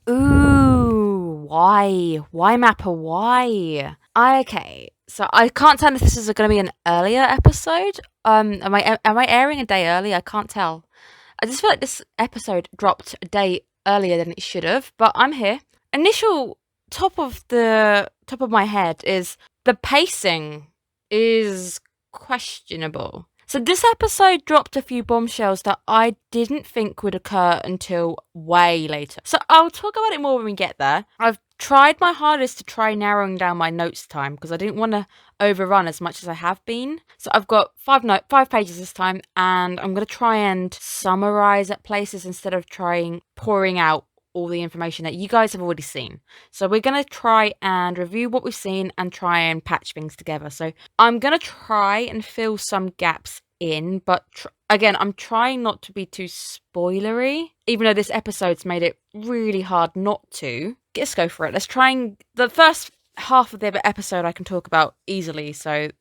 Ooh, why? Why, Mappa? Why? Okay, so I can't tell if this is going to be an earlier episode. Am I airing a day early? I can't tell. I just feel like this episode dropped a day earlier than it should have, but I'm here. Initial top of my head is the pacing is questionable. So this episode dropped a few bombshells that I didn't think would occur until way later. So I'll talk about it more when we get there. I've tried my hardest to try narrowing down my notes time because I didn't want to overrun as much as I have been. So I've got 5 pages this time, and I'm going to try and summarize at places instead of trying pouring out all the information that you guys have already seen. So we're going to try and review what we've seen and try and patch things together. So I'm going to try and fill some gaps in, but again, I'm trying not to be too spoilery, even though this episode's made it really hard not to. Let's go for it. Let's try and the first half of the episode I can talk about easily. So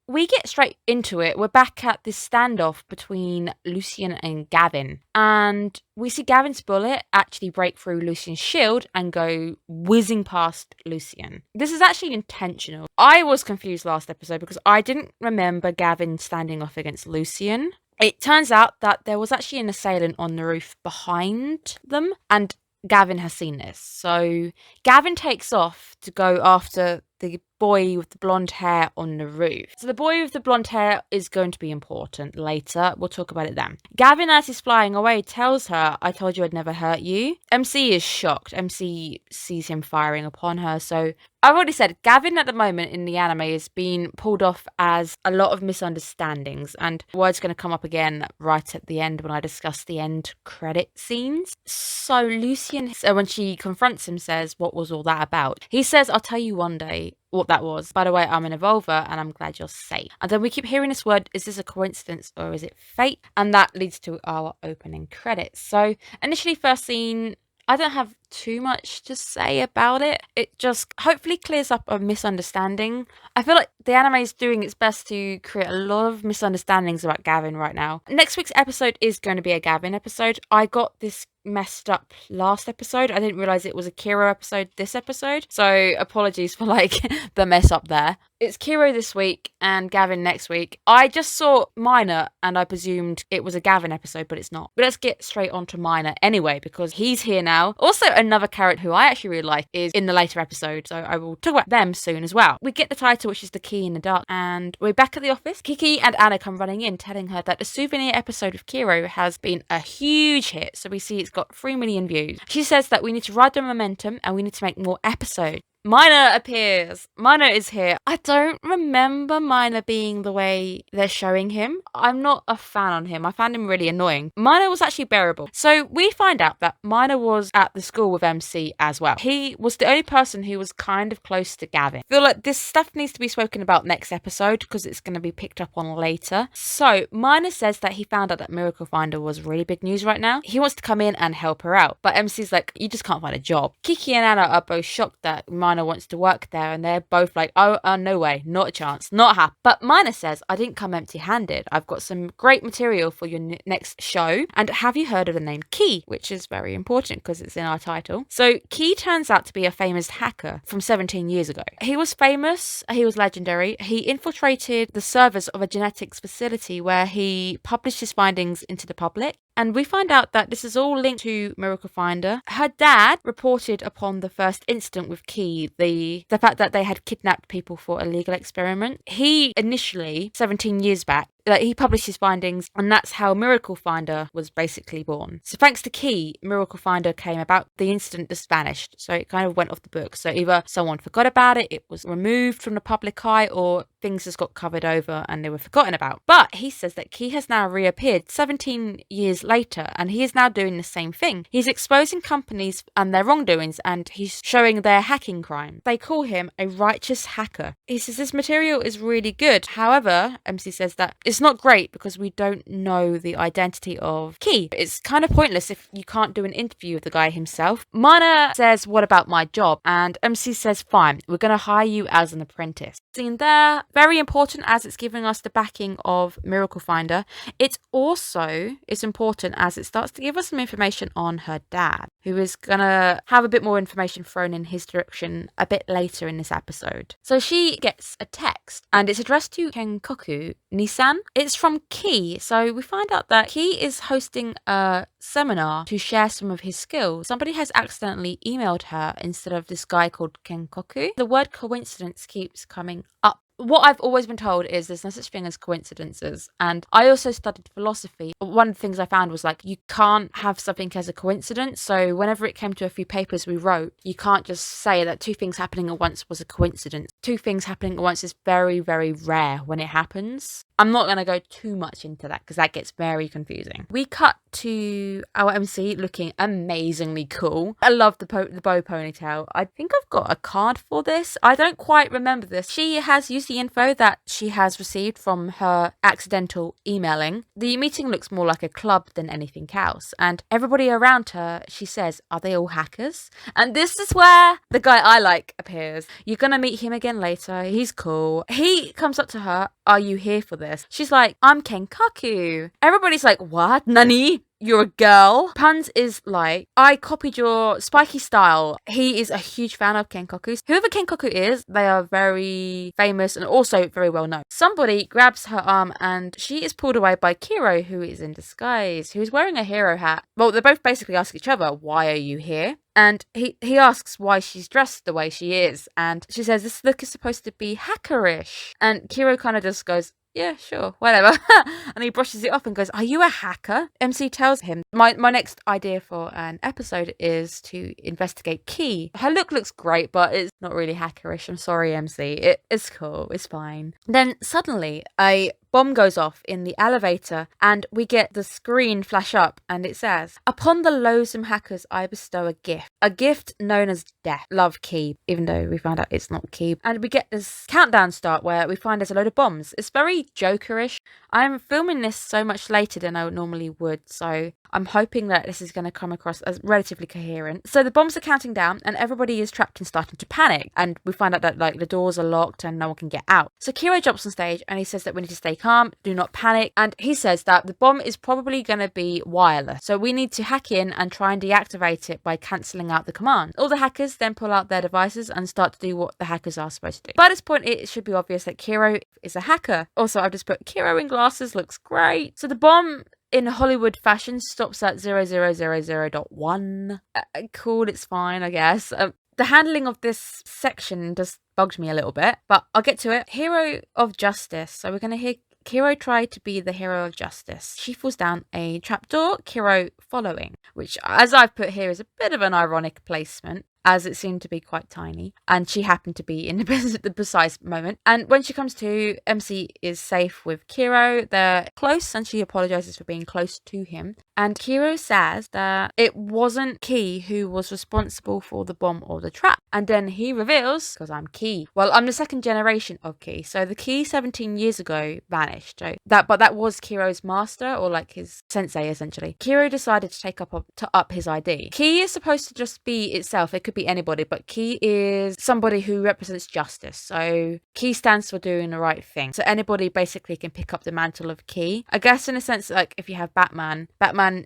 we get straight into it. We're back at this standoff between Lucien and Gavin. And we see Gavin's bullet actually break through Lucien's shield and go whizzing past Lucien. This is actually intentional. I was confused last episode because I didn't remember Gavin standing off against Lucien. It turns out that there was actually an assailant on the roof behind them, and Gavin has seen this. So Gavin takes off to go after the boy with the blonde hair on the roof. So the boy with the blonde hair is going to be important later. We'll talk about it then. Gavin, as he's flying away, tells her, "I told you I'd never hurt you." MC is shocked. MC sees him firing upon her. So I've already said, Gavin at the moment in the anime is being pulled off as a lot of misunderstandings, and word's going to come up again right at the end when I discuss the end credit scenes. So Lucien, when she confronts him, says, "What was all that about?" He says, "I'll tell you one day what that was. By the way, I'm an evolver and I'm glad you're safe." And then we keep hearing this word, is this a coincidence or is it fate? And that leads to our opening credits. So initially, first scene, I don't have too much to say about it. It just hopefully clears up a misunderstanding. I feel like the anime is doing its best to create a lot of misunderstandings about Gavin right now. Next week's episode is going to be a Gavin episode. I got this messed up last episode. I didn't realize it was a Kiro episode this episode, so apologies for the mess up there. It's Kiro this week and Gavin next week. I just saw Minor and I presumed it was a Gavin episode, but it's not. But let's get straight on to Minor anyway, because he's here now. Also, another character who I actually really like is in the later episode, so I will talk about them soon as well. We get the title, which is The Key in the Dark, and we're back at the office. Kiki and Anna come running in, telling her that the souvenir episode of Kiro has been a huge hit, so we see it's got 3 million views. She says that we need to ride the momentum and we need to make more episodes. Minor appears. Minor is here. I don't remember Minor being the way they're showing him. I'm not a fan on him. I found him really annoying. Minor was actually bearable. So we find out that Minor was at the school with MC as well. He was the only person who was kind of close to Gavin. I feel like this stuff needs to be spoken about next episode because it's going to be picked up on later. So Minor says that he found out that Miracle Finder was really big news right now. He wants to come in and help her out. But MC's like, you just can't find a job. Kiki and Anna are both shocked that Minor wants to work there, and they're both like, oh, no way, not a chance, not happy. But Minor says, I didn't come empty-handed. I've got some great material for your next show. And have you heard of the name Key? Which is very important because it's in our title. So Key turns out to be a famous hacker from 17 years ago. He was famous, he was legendary. He infiltrated the servers of a genetics facility where he published his findings into the public. And we find out that this is all linked to Miracle Finder. Her dad reported upon the first incident with Key, the fact that they had kidnapped people for a legal experiment. He initially, 17 years back, he published his findings, and that's how Miracle Finder was basically born. So thanks to Key, Miracle Finder came about. The incident just vanished, so it kind of went off the book. So either someone forgot about it, it was removed from the public eye, or things just got covered over and they were forgotten about. But he says that Key has now reappeared 17 years later, and he is now doing the same thing. He's exposing companies and their wrongdoings, and he's showing their hacking crime. They call him a righteous hacker. He says this material is really good. However, MC says that it's it's not great because we don't know the identity of Key. It's kind of pointless if you can't do an interview with the guy himself. Mana says, what about my job? And MC says, fine, we're going to hire you as an apprentice. Scene there, very important as it's giving us the backing of Miracle Finder. It's important as it starts to give us some information on her dad, who is gonna have a bit more information thrown in his direction a bit later in this episode. So she gets a text and it's addressed to Kenkoku Nissan. It's from Key, so we find out that Key is hosting a seminar to share some of his skills. Somebody has accidentally emailed her instead of this guy called Kenkoku. The word coincidence keeps coming up. What I've always been told is there's no such thing as coincidences. And I also studied philosophy. One of the things I found was like, you can't have something as a coincidence. So whenever it came to a few papers we wrote, you can't just say that two things happening at once was a coincidence. Two things happening at once is very, very rare when it happens. I'm not going to go too much into that because that gets very confusing. We cut to our MC looking amazingly cool. I love the bow ponytail. I think I've got a card for this. I don't quite remember this. She has used the info that she has received from her accidental emailing. The meeting looks more like a club than anything else. And everybody around her, she says, are they all hackers? And this is where the guy I like appears. You're going to meet him again later. He's cool. He comes up to her. Are you here for this? She's like, I'm Kenkaku. Everybody's like, what? Nani? You're a girl? Puns is like, I copied your spiky style. He is a huge fan of Kenkaku's. Whoever Kenkaku is, they are very famous and also very well known. Somebody grabs her arm and she is pulled away by Kiro, who is in disguise, who's wearing a hero hat. Well, they both basically ask each other, why are you here? And he asks why she's dressed the way she is. And she says, this look is supposed to be hackerish. And Kiro kind of just goes, yeah, sure, whatever. And he brushes it off and goes, are you a hacker? MC tells him, my next idea for an episode is to investigate Key. Her look looks great, but it's not really hackerish. I'm sorry, MC. It's cool. It's fine. Then suddenly a bomb goes off in the elevator and we get the screen flash up and it says, upon the loathsome hackers I bestow a gift known as death. Love Key, even though we found out it's not Key. And we get this countdown start where we find there's a load of bombs. It's very Jokerish. I'm filming this so much later than I normally would, so I'm hoping that this is going to come across as relatively coherent. So the bombs are counting down and everybody is trapped and starting to panic. And we find out that like the doors are locked and no one can get out. So Kiro jumps on stage and he says that we need to stay calm, do not panic. And he says that the bomb is probably going to be wireless. So we need to hack in and try and deactivate it by cancelling out the command. All the hackers then pull out their devices and start to do what the hackers are supposed to do. By this point, it should be obvious that Kiro is a hacker. Also, I've just put Kiro in glasses, looks great. So the bomb in Hollywood fashion stops at 0000.1. Cool, it's fine, I guess. The handling of this section just bugged me a little bit, but I'll get to it. Hero of Justice. So we're going to hear Kiro try to be the hero of justice. She falls down a trapdoor, Kiro following, which, as I've put here, is a bit of an ironic placement, as it seemed to be quite tiny, and she happened to be in the precise moment. And when she comes to, MC is safe with Kiro. They're close, and she apologizes for being close to him. And Kiro says that it wasn't Key who was responsible for the bomb or the trap. And then he reveals, because I'm Key. Well, I'm the second generation of Key. So the Key 17 years ago vanished. So that was Kiro's master, or like his sensei, essentially. Kiro decided to take up his ID. Key is supposed to just be itself. It could be anybody, but Key is somebody who represents justice. So Key stands for doing the right thing. So anybody basically can pick up the mantle of Key. I guess in a sense, like if you have Batman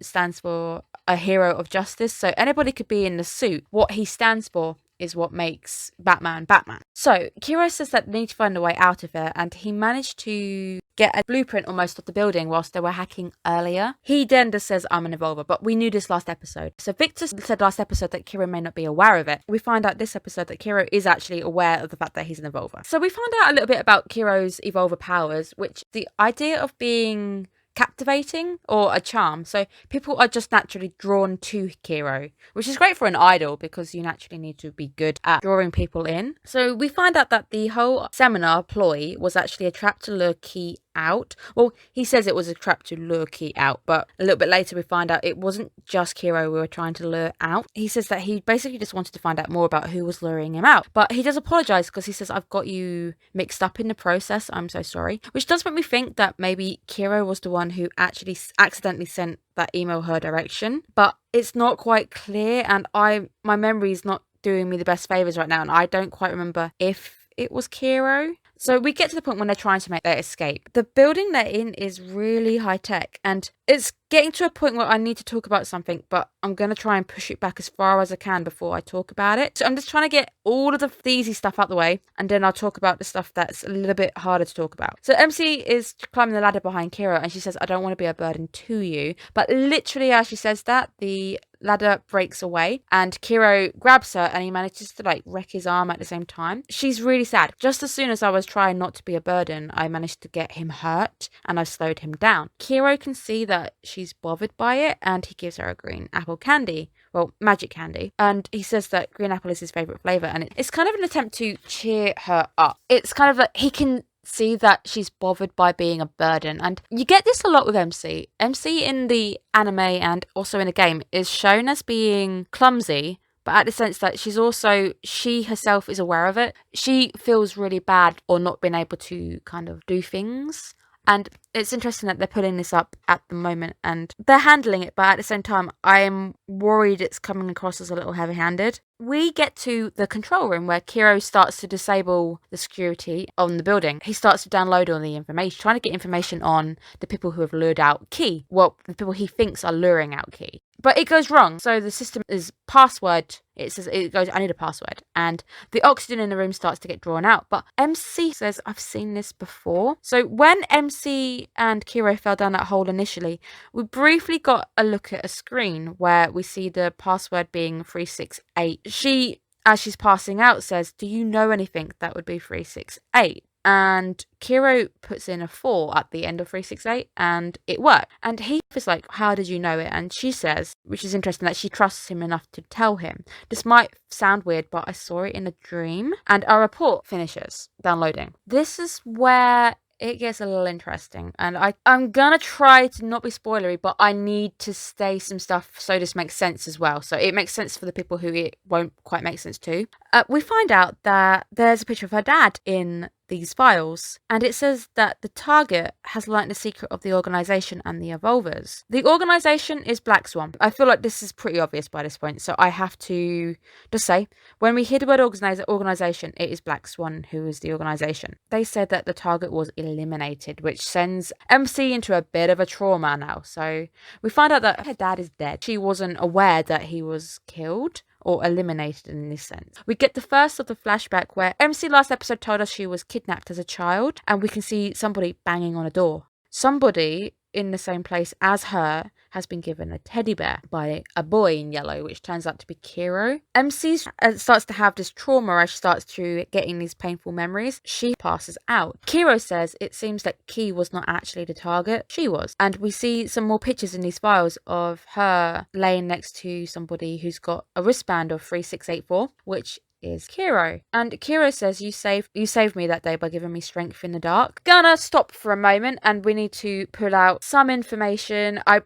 stands for a hero of justice. So anybody could be in the suit. What he stands for is what makes Batman Batman. So Kiro says that they need to find a way out of it, and he managed to get a blueprint almost of the building whilst they were hacking earlier. He then just says, I'm an evolver, but we knew this last episode. So Victor said last episode that Kiro may not be aware of it. We find out this episode that Kiro is actually aware of the fact that he's an evolver. So we find out a little bit about Kiro's evolver powers, which the idea of being captivating or a charm. So people are just naturally drawn to Kiro, which is great for an idol because you naturally need to be good at drawing people in. So we find out that the whole seminar ploy was actually a trap to lure Key out. Well, he says it was a trap to lure Key out, but a little bit later we find out it wasn't just Kiro we were trying to lure out. He says that he basically just wanted to find out more about who was luring him out. But he does apologise because he says, I've got you mixed up in the process. I'm so sorry. Which does make me think that maybe Kiro was the one who actually accidentally sent that email her direction. But it's not quite clear, and my memory is not doing me the best favours right now, and I don't quite remember if it was Kiro. So we get to the point when they're trying to make their escape. The building they're in is really high tech, and it's getting to a point where I need to talk about something, but I'm going to try and push it back as far as I can before I talk about it. So I'm just trying to get all of the easy stuff out the way, and then I'll talk about the stuff that's a little bit harder to talk about. So MC is climbing the ladder behind Kira, and she says, I don't want to be a burden to you. But literally as she says that, the ladder breaks away and Kiro grabs her and he manages to like wreck his arm at the same time. She's really sad. Just as soon as I was trying not to be a burden, I managed to get him hurt and I've slowed him down. Kiro can see that she's bothered by it and he gives her a green apple candy. Well, magic candy. And he says that green apple is his favourite flavour, and it's kind of an attempt to cheer her up. It's kind of like he can see that she's bothered by being a burden, and you get this a lot with MC. MC in the anime and also in the game is shown as being clumsy, but at the sense that she herself is aware of it. She feels really bad or not being able to kind of do things. And it's interesting that they're putting this up at the moment and they're handling it, but at the same time, I'm worried it's coming across as a little heavy-handed. We get to the control room where Kiro starts to disable the security on the building. He starts to download all the information, trying to get information on the people who have lured out Key. Well, the people he thinks are luring out Key. But it goes wrong. So the system is password. It goes, I need a password. And the oxygen in the room starts to get drawn out. But MC says, I've seen this before. So when MC and Kiro fell down that hole initially, we briefly got a look at a screen where we see the password being 368. She, as she's passing out, says, do you know anything that would be 368? And Kiro puts in a 4 at the end of 368 and it worked. And he was like, how did you know it? And she says, which is interesting, that she trusts him enough to tell him. This might sound weird, but I saw it in a dream. And our report finishes downloading. This is where it gets a little interesting, and I'm gonna try to not be spoilery, but I need to say some stuff so this makes sense as well. So it makes sense for the people who it won't quite make sense to. We find out that there's a picture of her dad in these files, and it says that the target has learnt the secret of the organisation and the evolvers. The organisation is Black Swan. I feel like this is pretty obvious by this point, so I have to just say, when we hear the word organisation, it is Black Swan who is the organisation. They said that the target was eliminated, which sends MC into a bit of a trauma now. So we find out that her dad is dead. She wasn't aware that he was killed or eliminated in this sense. We get the first of the flashback where MC last episode told us she was kidnapped as a child, and we can see somebody banging on a door. Somebody in the same place as her has been given a teddy bear by a boy in yellow, which turns out to be Kiro. MC starts to have this trauma as she starts to getting these painful memories. She passes out. Kiro says it seems that Key was not actually the target, she was. And we see some more pictures in these files of her laying next to somebody who's got a wristband of 3684, which is Kiro. And Kiro says, you saved me that day by giving me strength in the dark. Gonna stop for a moment and we need to pull out some information. I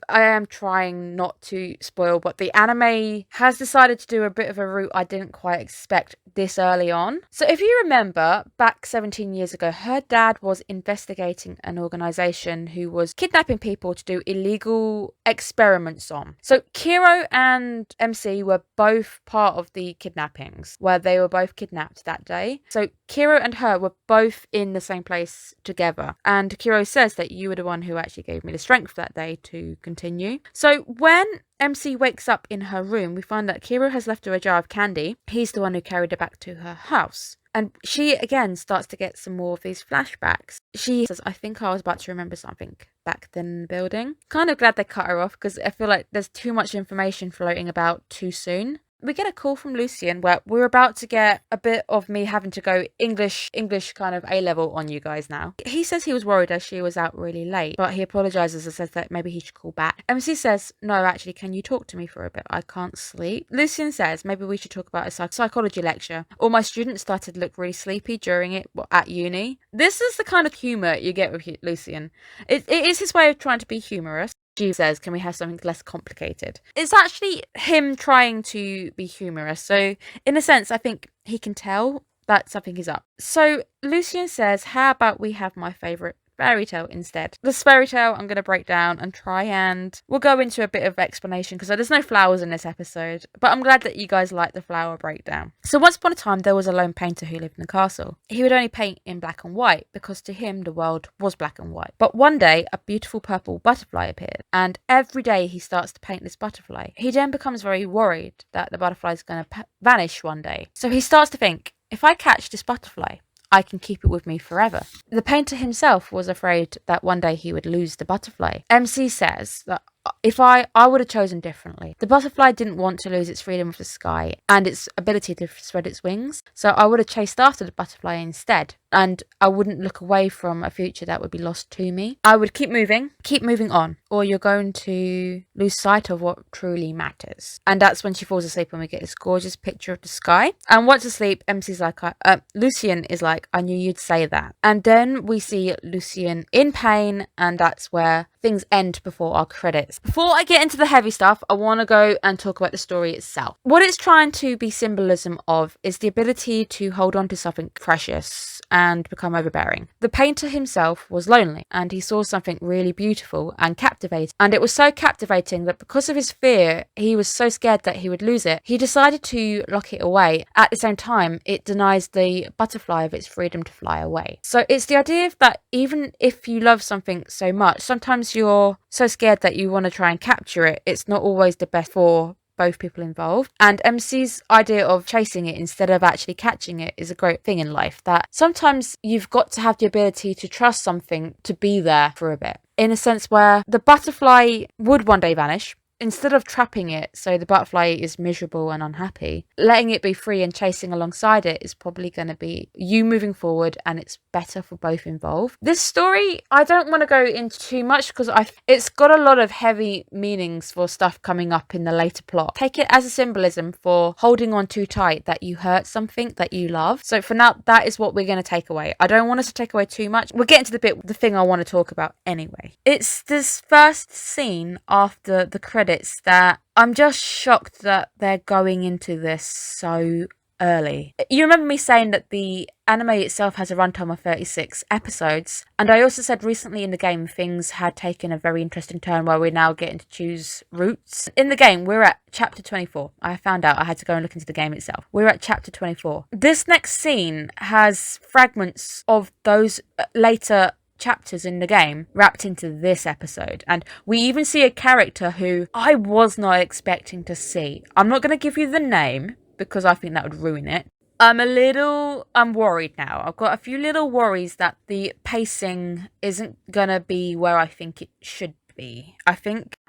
am trying not to spoil, but the anime has decided to do a bit of a route I didn't quite expect this early on. So if you remember, back 17 years ago, her dad was investigating an organisation who was kidnapping people to do illegal experiments on. So Kiro and MC were both part of the kidnappings, where they were both kidnapped that day. So Kiro and her were both in the same place together. And Kiro says that you were the one who actually gave me the strength that day to continue. So when MC wakes up in her room, we find that Kiro has left her a jar of candy. He's the one who carried her back to her house. And she again starts to get some more of these flashbacks. She says, I think I was about to remember something back then in the building. Kind of glad they cut her off because I feel like there's too much information floating about too soon. we get a call from Lucian where we're about to get a bit of me having to go English kind of A-level on you guys now. He says he was worried as she was out really late, but he apologizes and says that maybe he should call back. MC says, no, actually, can you talk to me for a bit? I can't sleep. Lucian says, maybe we should talk about a psychology lecture. All my students started to look really sleepy during it at uni. This is the kind of humour you get with Lucian. It is his way of trying to be humorous. She says, can we have something less complicated? It's actually him trying to be humorous. So in a sense, I think he can tell that something is up. So Lucian says, how about we have my favourite fairy tale instead? This fairy tale I'm going to break down and try and we'll go into a bit of explanation because there's no flowers in this episode, but I'm glad that you guys like the flower breakdown. So once upon a time there was a lone painter who lived in a castle. He would only paint in black and white because to him the world was black and white. But one day a beautiful purple butterfly appeared, and every day he starts to paint this butterfly. He then becomes very worried that the butterfly is going to vanish one day. So he starts to think, if I catch this butterfly, I can keep it with me forever. The painter himself was afraid that one day he would lose the butterfly. MC says that if I would have chosen differently. The butterfly didn't want to lose its freedom of the sky and its ability to spread its wings, so I would have chased after the butterfly instead, and I wouldn't look away from a future that would be lost to me. I would keep moving on, or you're going to lose sight of what truly matters. And that's when she falls asleep and we get this gorgeous picture of the sky. And once asleep, MC's like, Lucian is like, I knew you'd say that. And then we see Lucian in pain, and that's where things end before our credits. Before I get into the heavy stuff, I want to go and talk about the story itself. What it's trying to be symbolism of is the ability to hold on to something precious and become overbearing. The painter himself was lonely and he saw something really beautiful and captivating. And it was so captivating that because of his fear, he was so scared that he would lose it. He decided to lock it away. At the same time, it denies the butterfly of its freedom to fly away. So it's the idea that even if you love something so much, sometimes you're so scared that you want to try and capture it. It's not always the best for both people involved. And MC's idea of chasing it instead of actually catching it is a great thing in life, that sometimes you've got to have the ability to trust something to be there for a bit, in a sense where the butterfly would one day vanish. Instead of trapping it so the butterfly is miserable and unhappy, letting it be free and chasing alongside it is probably going to be you moving forward, and it's better for both involved. This story, I don't want to go into too much because it's got a lot of heavy meanings for stuff coming up in the later plot. Take it as a symbolism for holding on too tight that you hurt something that you love. So for now, that is what we're going to take away. I don't want us to take away too much. We're getting to the thing I want to talk about anyway. It's this first scene after the credits that I'm just shocked that they're going into this so early. You remember me saying that the anime itself has a runtime of 36 episodes, and I also said recently in the game things had taken a very interesting turn where we're now getting to choose routes. In the game, we're at chapter 24. I found out, I had to go and look into the game itself. We're at chapter 24. This next scene has fragments of those later chapters in the game wrapped into this episode, and we even see a character who I was not expecting to see. I'm not going to give you the name because I think that would ruin it. I'm worried now. I've got a few little worries that the pacing isn't gonna be where I think it should be.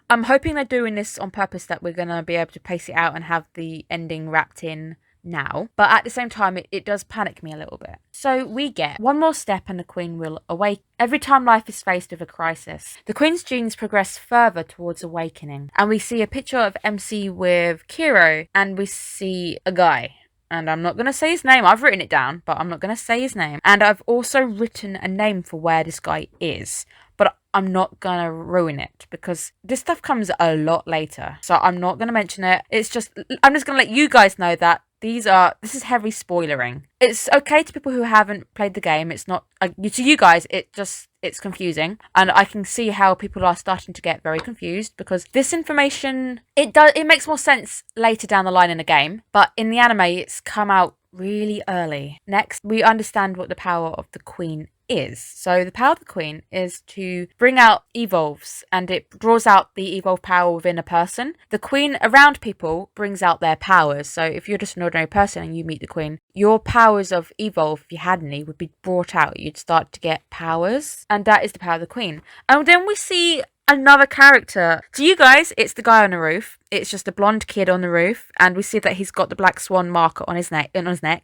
I'm hoping they're doing this on purpose, that we're gonna be able to pace it out and have the ending wrapped in now, but at the same time it does panic me a little bit. So we get one more step and the queen will awake. Every time life is faced with a crisis, the queen's genes progress further towards awakening, and we see a picture of MC with Kiro, and we see a guy, and I'm not going to say his name. I've written it down, but I'm not going to say his name. And I've also written a name for where this guy is, but I'm not going to ruin it because this stuff comes a lot later, so I'm not going to mention it. I'm just going to let you guys know that this is heavy spoilering. It's okay to people who haven't played the game. It's not to you guys. It's confusing, and I can see how people are starting to get very confused because this information it makes more sense later down the line in the game, but in the anime it's come out really early. Next, we understand what the power of the queen is. So the power of the queen is to bring out evolves, and it draws out the evolved power within a person. The queen around people brings out their powers. So if you're just an ordinary person and you meet the queen, your powers of evolve, if you had any, would be brought out. You'd start to get powers, and that is the power of the queen. And then we see another character. To you guys, it's the guy on the roof. It's just a blonde kid on the roof, and we see that he's got the black swan marker on his neck.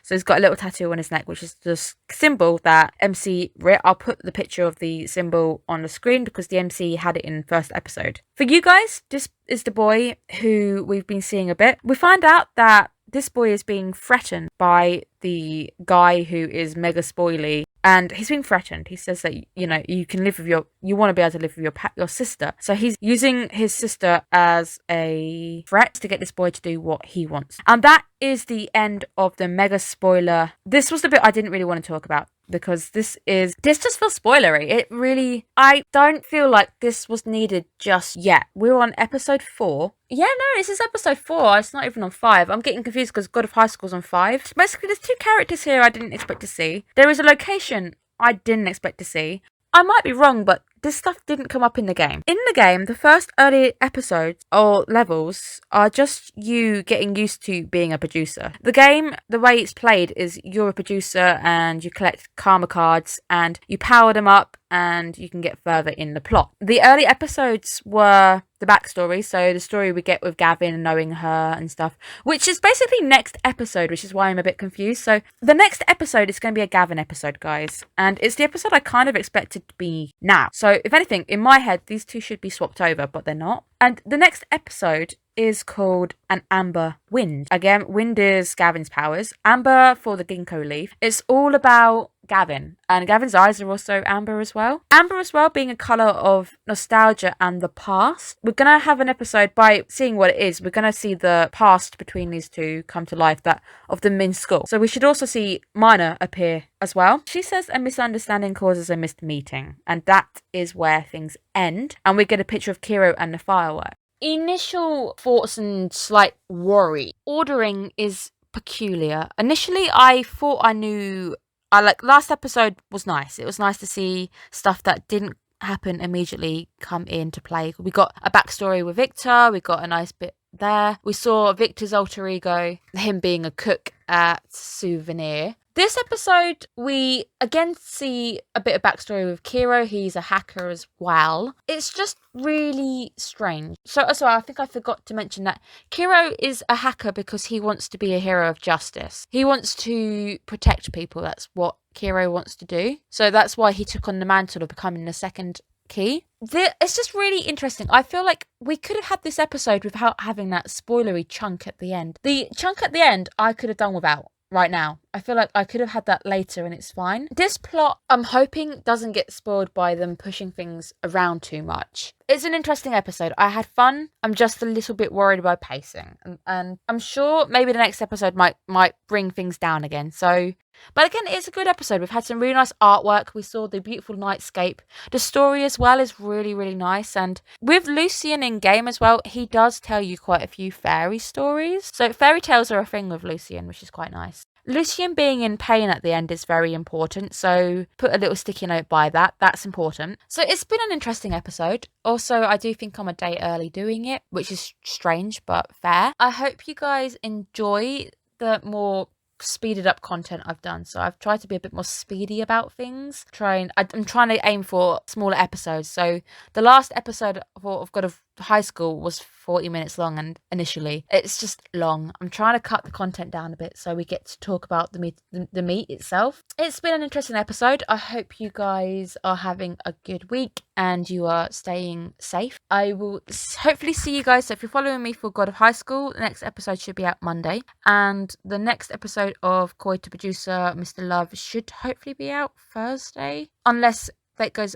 So he's got a little tattoo on his neck, which is the symbol that MC writ. I'll put the picture of the symbol on the screen because the MC had it in first episode. For you guys, this is the boy who we've been seeing a bit. We find out that this boy is being threatened by the guy who is mega spoily, and he's being threatened. He says that, you know, you want to be able to live with your sister. So he's using his sister as a threat to get this boy to do what he wants. And that is the end of the mega spoiler. This was the bit I didn't really want to talk about, because this just feels spoilery. I don't feel like this was needed just yet. We're on episode 4. Yeah, no, this is episode 4. It's not even on 5. I'm getting confused because God of High School's on 5. Basically, there's 2 characters here I didn't expect to see. There is a location I didn't expect to see. I might be wrong, but this stuff didn't come up in the game. In the game, the first early episodes or levels are just you getting used to being a producer. The game, the way it's played is you're a producer and you collect karma cards and you power them up and you can get further in the plot. The early episodes were the backstory, so the story we get with Gavin and knowing her and stuff, which is basically next episode, which is why I'm a bit confused. So the next episode is going to be a Gavin episode, guys, and it's the episode I kind of expected to be now. So if anything, in my head, these two should be swapped over, but they're not. And the next episode is called An Amber Wind. Again, wind is Gavin's powers. Amber for the ginkgo leaf. It's all about Gavin, and Gavin's eyes are also amber as well. Amber as well being a colour of nostalgia and the past. We're going to have an episode by seeing what it is. We're going to see the past between these two come to life, that of them in school. So we should also see Minor appear as well. She says a misunderstanding causes a missed meeting, and that is where things end. And we get a picture of Kiro and the firework. Initial thoughts and slight worry. Ordering is peculiar. Initially, I thought I knew. Last episode was nice. It was nice to see stuff that didn't happen immediately come into play. We got a backstory with Victor. We got a nice bit there. We saw Victor's alter ego, him being a cook at Souvenir. This episode, we again see a bit of backstory with Kiro. He's a hacker as well. It's just really strange. So I think I forgot to mention that Kiro is a hacker because he wants to be a hero of justice. He wants to protect people. That's what Kiro wants to do. So that's why he took on the mantle of becoming the second key. It's just really interesting. I feel like we could have had this episode without having that spoilery chunk at the end. The chunk at the end, I could have done without. Right now, I feel like I could have had that later and it's fine. This plot, I'm hoping, doesn't get spoiled by them pushing things around too much. It's an interesting episode. I had fun. I'm just a little bit worried about pacing, and I'm sure maybe the next episode might bring things down again. So, but again, it's a good episode. We've had some really nice artwork. We saw the beautiful nightscape. The story as well is really, really nice. And with Lucian in game as well, he does tell you quite a few fairy stories. So fairy tales are a thing with Lucian, which is quite nice. Lucian being in pain at the end is very important, so put a little sticky note by that. That's important. So it's been an interesting episode. Also, I do think I'm a day early doing it, which is strange but fair. I hope you guys enjoy the more speeded up content I've done. So I've tried to be a bit more speedy about things. I'm trying to aim for smaller episodes. So the last episode of God of High School was 40 minutes long, and initially it's just long. I'm trying to cut the content down a bit so we get to talk about the meat itself. It's been an interesting episode. I hope you guys are having a good week and you are staying safe. I will hopefully see you guys. So if you're following me for God of High School, the next episode should be out Monday, and the next episode of Koi to Producer Mr. Love should hopefully be out Thursday, unless it goes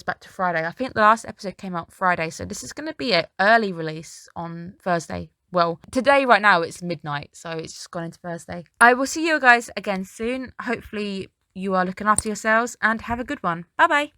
back to Friday. I think the last episode came out Friday, so this is going to be an early release on Thursday. Well, today, right now, it's midnight, so it's just gone into Thursday. I will see you guys again soon. Hopefully, you are looking after yourselves, and have a good one. Bye-bye.